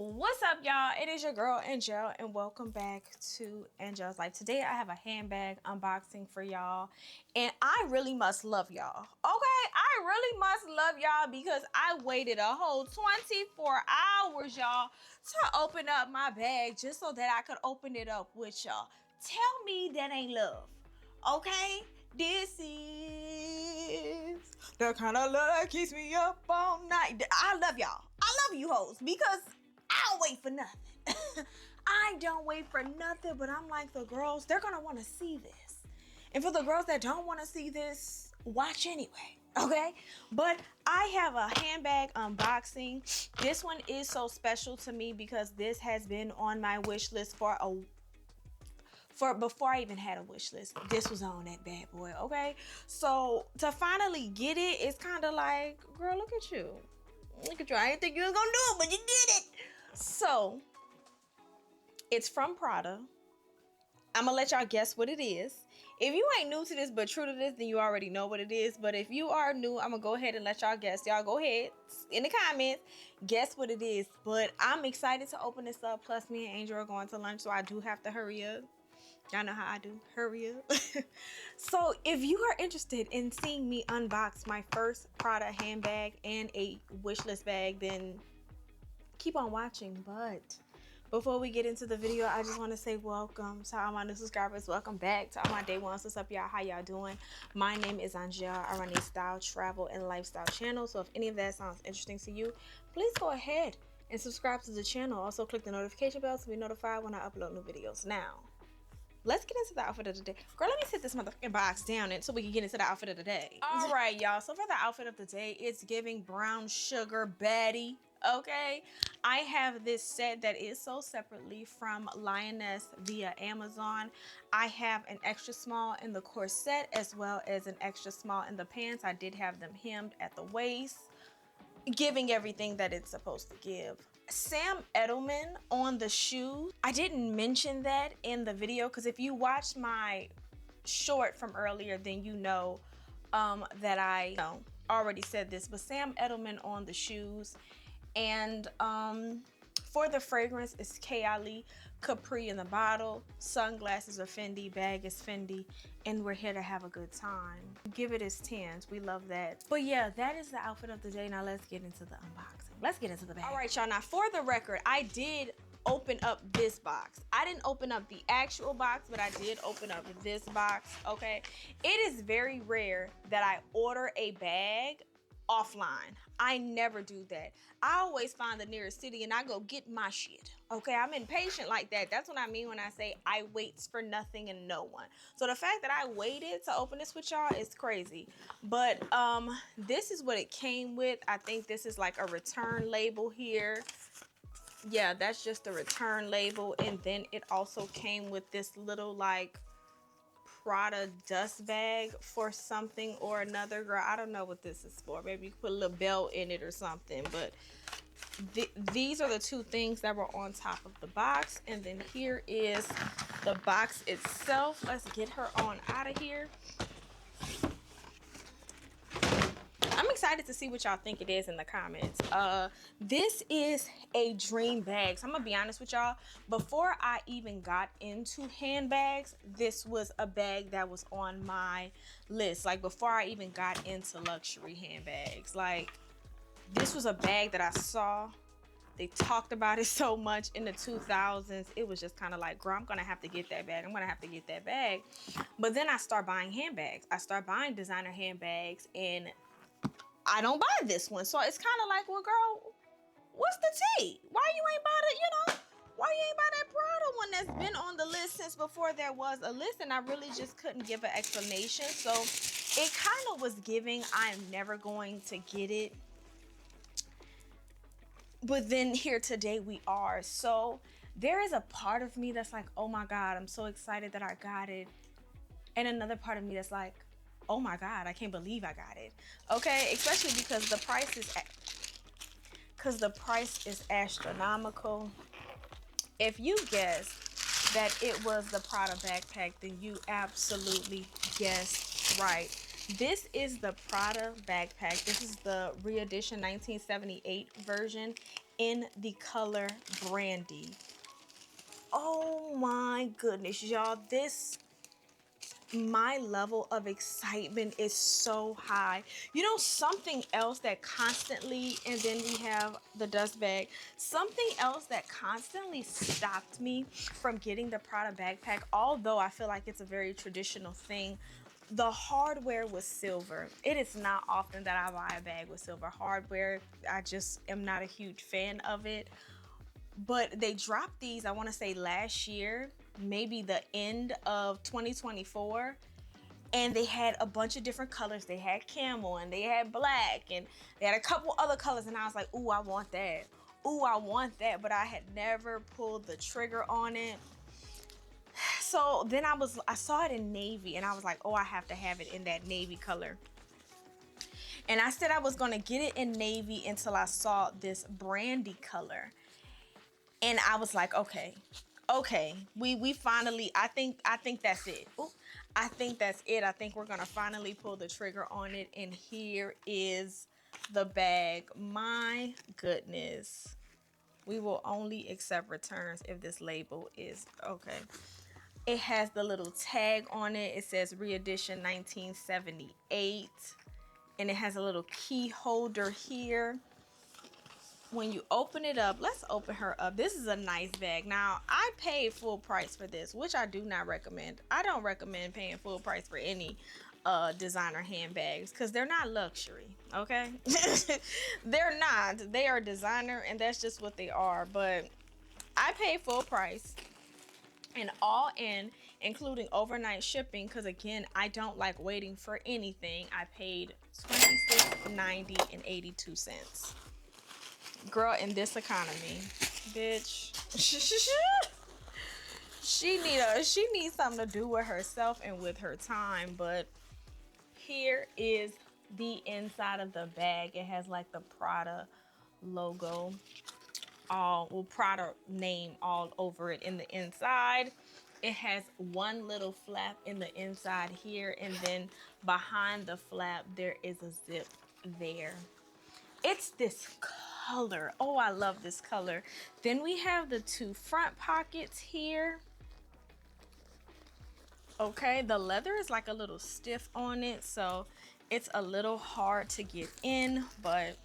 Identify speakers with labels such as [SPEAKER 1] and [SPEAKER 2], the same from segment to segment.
[SPEAKER 1] What's up, y'all? It is your girl Angelle, and welcome back to Angelle's Life. Today I have a handbag unboxing for y'all, and I really must love y'all. Okay, I really must love y'all because I waited a whole 24 hours, y'all, to open up my bag just so that I could open it up with y'all. Tell me that ain't love, okay? This is the kind of love that keeps me up all night. I love y'all. I love you hoes because I don't wait for nothing. I don't wait for nothing, but I'm like the girls, they're gonna wanna see this. And for the girls that don't wanna see this, watch anyway, okay? But I have a handbag unboxing. This one is so special to me because this has been on my wish list for before I even had a wish list. This was on that bad boy, okay? So to finally get it, it's kind of like, girl, look at you. Look at you. I didn't think you was gonna do it, but you did it. So it's from Prada. I'm gonna let y'all guess what it is. If you ain't new to this but true to this, then you already know what it is. But if you are new, I'm gonna go ahead and let y'all guess. Y'all go ahead in the comments, guess what it is. But I'm excited to open this up. Plus, me and Angel are going to lunch, so I do have to hurry up. Y'all know how I do. Hurry up. So if you are interested in seeing me unbox my first Prada handbag and a wishlist bag, then keep on watching. But before we get into the video, I just want to say welcome to all my new subscribers. Welcome back to all my day ones. What's up, y'all? How y'all doing? My name is Angelle. I run a style, travel, and lifestyle channel. So if any of that sounds interesting to you, please go ahead and subscribe to the channel. Also click the notification bell to be notified when I upload new videos. Now, let's get into the outfit of the day. Girl, let me sit this motherfucking box down and so we can get into the outfit of the day. All right, y'all. So for the outfit of the day, it's giving brown sugar baddie. Okay, I have this set that is sold separately from Lioness via Amazon. I have an extra small in the corset as well as an extra small in the pants. I did have them hemmed at the waist, giving everything that it's supposed to give. Sam Edelman on the shoes. I didn't mention that in the video because if you watched my short from earlier, then you know that I already said this. But Sam Edelman on the shoes. And for the fragrance, it's Kayali Capri in the bottle. Sunglasses are Fendi, bag is Fendi, and we're here to have a good time. Give it its 10s. We love that. But yeah, that is the outfit of the day. Now let's get into the unboxing. Let's get into the bag. All right, y'all. Now for the record, I did open up this box. I didn't open up the actual box, but I did open up this box, okay? It is very rare that I order a bag offline. I never do that. I always find the nearest city and I go get my shit. Okay, I'm impatient like that. That's what I mean when I say I waits for nothing and no one. So the fact that I waited to open this with y'all is crazy. But this is what it came with. I think this is like a return label here. Yeah, that's just a return label. And then it also came with this little like Prada dust bag for something or another. Girl, I don't know what this is for. Maybe you put a little belt in it or something. But these are the two things that were on top of the box. And then here is the box itself. Let's get her on out of here. I'm excited to see what y'all think it is in the comments. This is a dream bag. So I'm gonna be honest with y'all. Before I even got into handbags, this was a bag that was on my list. Like before I even got into luxury handbags. Like this was a bag that I saw. They talked about it so much in the 2000s. It was just kind of like, girl, I'm gonna have to get that bag. I'm gonna have to get that bag. But then I start buying handbags. I start buying designer handbags and I don't buy this one. So it's kind of like, well, girl, what's the tea? Why you ain't buy the, why you ain't buy that Prada one that's been on the list since before there was a list? And I really just couldn't give an explanation. So it kind of was giving, I'm never going to get it. But then here today we are. So there is a part of me that's like, oh my God, I'm so excited that I got it. And another part of me that's like, oh my God, I can't believe I got it. Okay, especially because the price is astronomical. If you guessed that it was the Prada backpack, then you absolutely guessed right. This is the Prada backpack. This is the re-edition 1978 version. in the color Brandy. Oh my goodness, y'all. My level of excitement is so high. You know, something else that constantly, and then we have the dust bag, something else that constantly stopped me from getting the Prada backpack, although I feel like it's a very traditional thing, the hardware was silver. It is not often that I buy a bag with silver hardware. I just am not a huge fan of it. But they dropped these, I want to say last year, maybe the end of 2024. And they had a bunch of different colors. They had camel and they had black and they had a couple other colors. And I was like, ooh, I want that. Ooh, I want that. But I had never pulled the trigger on it. So then I saw it in navy and I was like, oh, I have to have it in that navy color. And I said I was going to get it in navy until I saw this brandy color. And I was like, okay, we finally, I think that's it. Ooh, I think that's it. I think we're gonna finally pull the trigger on it. And here is the bag. My goodness. We will only accept returns if this label is okay. It has the little tag on it. It says re-edition 1978. And it has a little key holder here. When you open it up, let's open her up. This is a nice bag. Now, I paid full price for this, which I do not recommend. I don't recommend paying full price for any designer handbags because they're not luxury, okay? They're not. They are designer, and that's just what they are. But I paid full price and all in, including overnight shipping, because again, I don't like waiting for anything. I paid $26.90 and 82 cents. Girl, in this economy, bitch, she needs something to do with herself and with her time. But here is the inside of the bag. It has like the Prada logo, Prada name all over it in the inside. It has one little flap in the inside here, and then behind the flap there is a zip there. It's this color. Oh, I love this color. Then we have the two front pockets here. Okay, the leather is like a little stiff on it, so it's a little hard to get in, but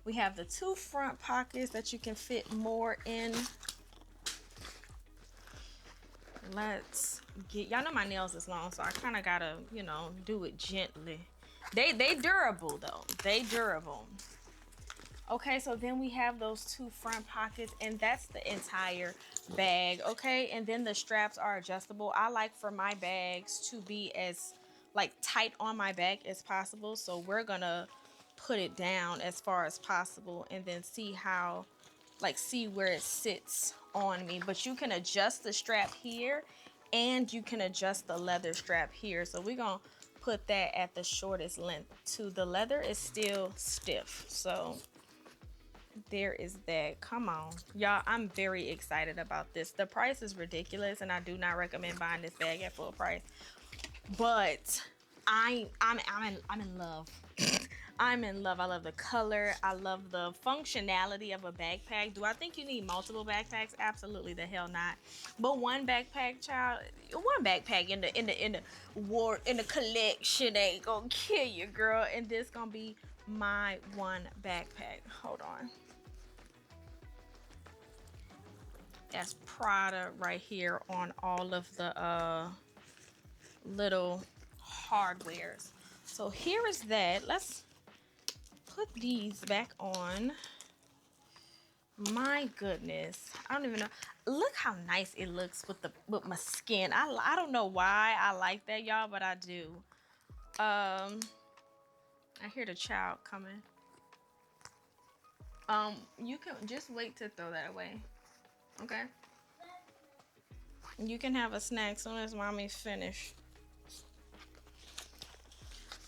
[SPEAKER 1] we have the two front pockets that you can fit more in. Let's get, y'all know my nails is long, so I kind of gotta, you know, do it gently. They durable though. They durable. Okay, so then we have those two front pockets, and that's the entire bag. Okay, and then the straps are adjustable. I like for my bags to be as like tight on my back as possible, so we're gonna put it down as far as possible and then see how, like, see where it sits on me. But you can adjust the strap here and you can adjust the leather strap here, so we're gonna put that at the shortest length too. The leather is still stiff, so there is that. Come on, y'all, I'm very excited about this. The price is ridiculous and I do not recommend buying this bag at full price, but I'm in love. I'm in love. I love the color. I love the functionality of a backpack. Do I think you need multiple backpacks? Absolutely the hell not. But one backpack, child, one backpack in the collection ain't gonna kill you, girl. And this gonna be my one backpack. Hold on. That's Prada right here on all of the little hardwares. So here is that. Let's put these back on. My goodness, I don't even know. Look how nice it looks with my skin. I don't know why I like that, y'all, but I do. I hear the child coming. You can just wait to throw that away. Okay. You can have a snack as soon as mommy's finished.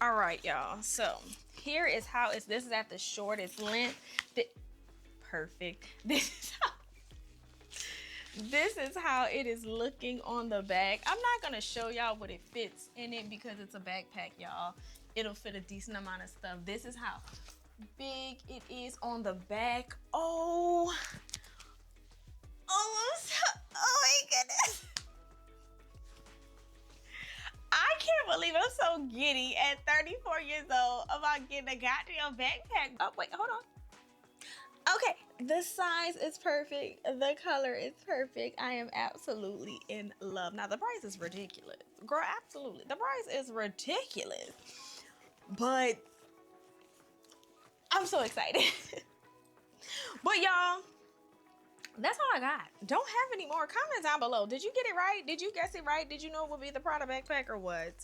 [SPEAKER 1] All right, y'all. So here is how it's. This is at the shortest length. Perfect. This is how it is looking on the back. I'm not gonna show y'all what it fits in it because it's a backpack, y'all. It'll fit a decent amount of stuff. This is how big it is on the back. Oh, oh my goodness. I can't believe I'm so giddy at 34 years old about getting a goddamn backpack. Oh, wait, hold on. Okay, the size is perfect. The color is perfect. I am absolutely in love. Now, the price is ridiculous. Girl, absolutely. The price is ridiculous. But I'm so excited. But y'all, that's all I got. Don't have any more. Comment down below. Did you get it right? Did you guess it right? Did you know it would be the Prada backpack or what?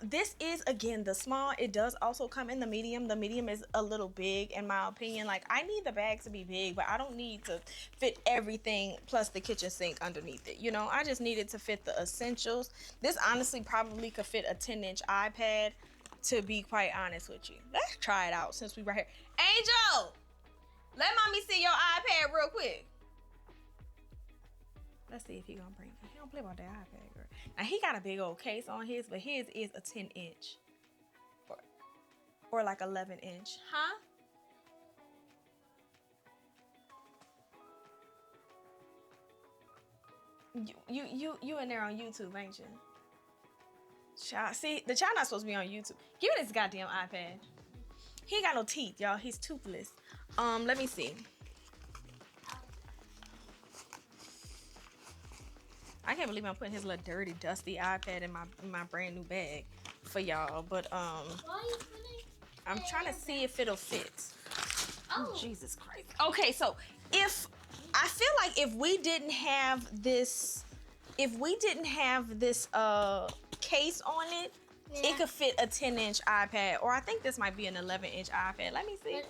[SPEAKER 1] This is, again, the small. It does also come in the medium. The medium is a little big, in my opinion. Like, I need the bag to be big, but I don't need to fit everything plus the kitchen sink underneath it. You know, I just need it to fit the essentials. This honestly probably could fit a 10-inch iPad, to be quite honest with you. Let's try it out since we right here. Angel, let mommy see your iPad real quick. Let's see if he gonna bring it. He don't play about that iPad, girl. Now, he got a big old case on his, but his is a 10-inch. Or like 11-inch. Huh? You in there on YouTube, ain't you? Child, see, the child not supposed to be on YouTube. Give me this goddamn iPad. He ain't got no teeth, y'all. He's toothless. Let me see. I can't believe I'm putting his little dirty, dusty iPad in my brand new bag for y'all. But
[SPEAKER 2] Why are you putting
[SPEAKER 1] I'm trying to see if it'll fit. Oh, Jesus Christ. Okay, so I feel like if we didn't have this case on it, it could fit a 10-inch iPad, or I think this might be an 11-inch iPad. Let me see.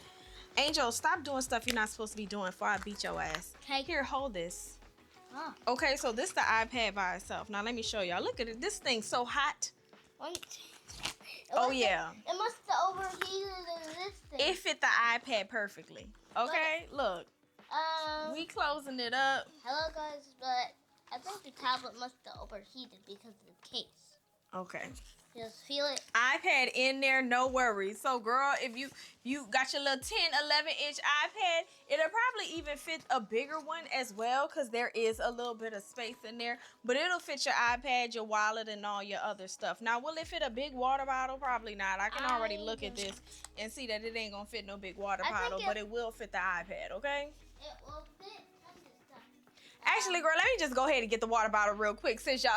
[SPEAKER 1] Angel, stop doing stuff you're not supposed to be doing before I beat your ass.
[SPEAKER 2] Okay.
[SPEAKER 1] Here, hold this.
[SPEAKER 2] Oh.
[SPEAKER 1] Okay, so this is the iPad by itself. Now let me show y'all. Look at it. This thing's so hot. Oh yeah.
[SPEAKER 2] It must have overheated in this thing.
[SPEAKER 1] It fit the iPad perfectly. Okay, look. We closing it up.
[SPEAKER 2] Hello guys, but I think the tablet must have overheated because of the case.
[SPEAKER 1] Okay.
[SPEAKER 2] Just feel it.
[SPEAKER 1] iPad in there, no worries. So girl, if you got your little 10, 11-inch iPad, it'll probably even fit a bigger one as well, because there is a little bit of space in there. But it'll fit your iPad, your wallet, and all your other stuff. Now, will it fit a big water bottle? Probably not. I can already look at this and see that it ain't gonna fit no big water bottle, but it will fit the iPad, okay?
[SPEAKER 2] It will fit.
[SPEAKER 1] Actually, girl, let me just go ahead and get the water bottle real quick, since y'all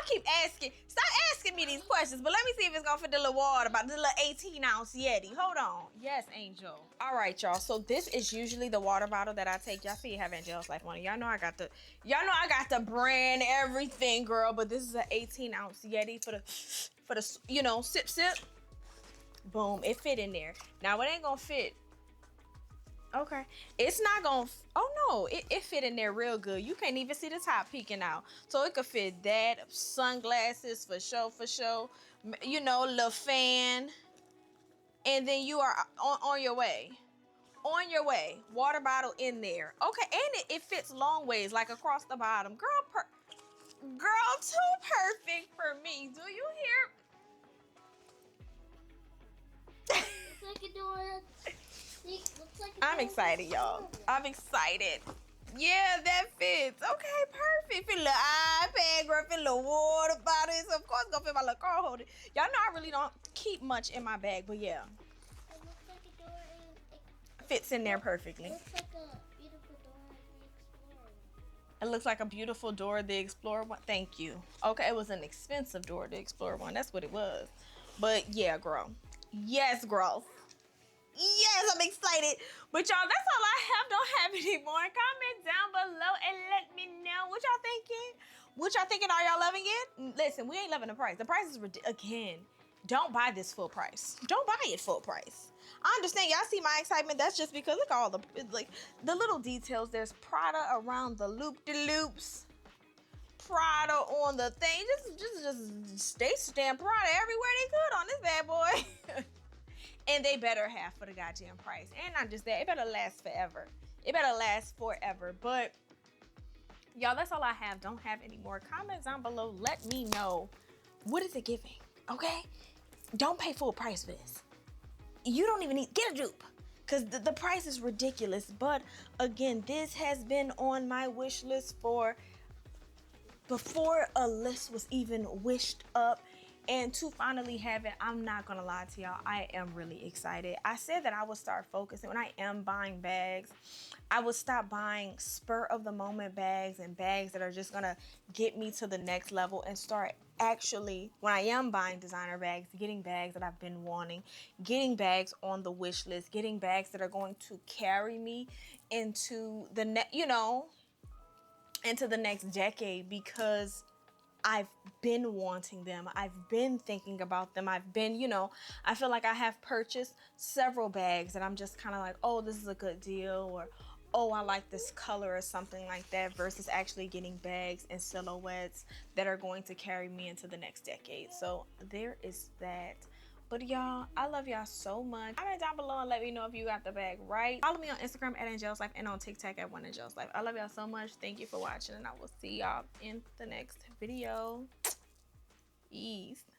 [SPEAKER 1] keep asking. Stop asking me these questions, but let me see if it's gonna fit the little water bottle, the little 18-ounce Yeti. Hold on. Yes, Angel. All right, y'all. So this is usually the water bottle that I take. Y'all see it have Angelle's Life on it. Y'all know I got the brand, everything, girl. But this is an 18-ounce Yeti for the you know, sip. Boom, it fit in there. Now it ain't gonna fit. Okay, it's not gonna, oh no, it fit in there real good. You can't even see the top peeking out. So it could fit that, sunglasses for sure. You know, little fan. And then you are on your way. On your way. Water bottle in there. Okay, and it fits long ways, like across the bottom. Girl, too perfect for me. Do you hear?
[SPEAKER 2] Looks like a door.
[SPEAKER 1] I'm excited, y'all. I'm excited. Yeah, that fits. Okay, perfect. Fit a little iPad, girl. Fit a little water bottle. So of course, gonna fit my little car holder. Y'all know I really don't keep much in my bag, but yeah.
[SPEAKER 2] It looks like a door and
[SPEAKER 1] fits in there perfectly.
[SPEAKER 2] It looks like a beautiful door at the Explorer.
[SPEAKER 1] It looks like a beautiful door, the Explorer one. Thank you. Okay, it was an expensive door, the Explorer one. That's what it was. But yeah, girl. Yes, girl. Yes, I'm excited. But y'all, that's all I have. Don't have any more. Comment down below and let me know what y'all thinking. What y'all thinking? Are y'all loving it? Listen, we ain't loving the price. The price is again. Don't buy this full price. Don't buy it full price. I understand. Y'all see my excitement. That's just because look at all the the little details. There's Prada around the loop-de-loops. Prada on the thing. Just they stamp Prada everywhere they could on this bad boy. And they better have for the goddamn price. And not just that, it better last forever. It better last forever. But y'all, that's all I have. Don't have any more. Comments down below. Let me know, what is it giving? Okay? Don't pay full price for this. you don't even need, get a dupe, because the price is ridiculous. But again, this has been on my wish list for before a list was even wished up. And to finally have it, I'm not gonna lie to y'all, I am really excited. I said that I would start focusing when I am buying bags. I would stop buying spur of the moment bags and bags that are just gonna get me to the next level, and start actually, when I am buying designer bags, getting bags that I've been wanting, getting bags on the wish list, getting bags that are going to carry me into the into the next decade, because I've been wanting them. I've been thinking about them. I've been, I feel like I have purchased several bags and I'm just kind of like, oh, this is a good deal, or oh, I like this color, or something like that, versus actually getting bags and silhouettes that are going to carry me into the next decade. So there is that. But y'all, I love y'all so much. Comment down below and let me know if you got the bag right. Follow me on Instagram at Angelleslife and on TikTok at angelleslife. I love y'all so much. Thank you for watching, and I will see y'all in the next video. Peace.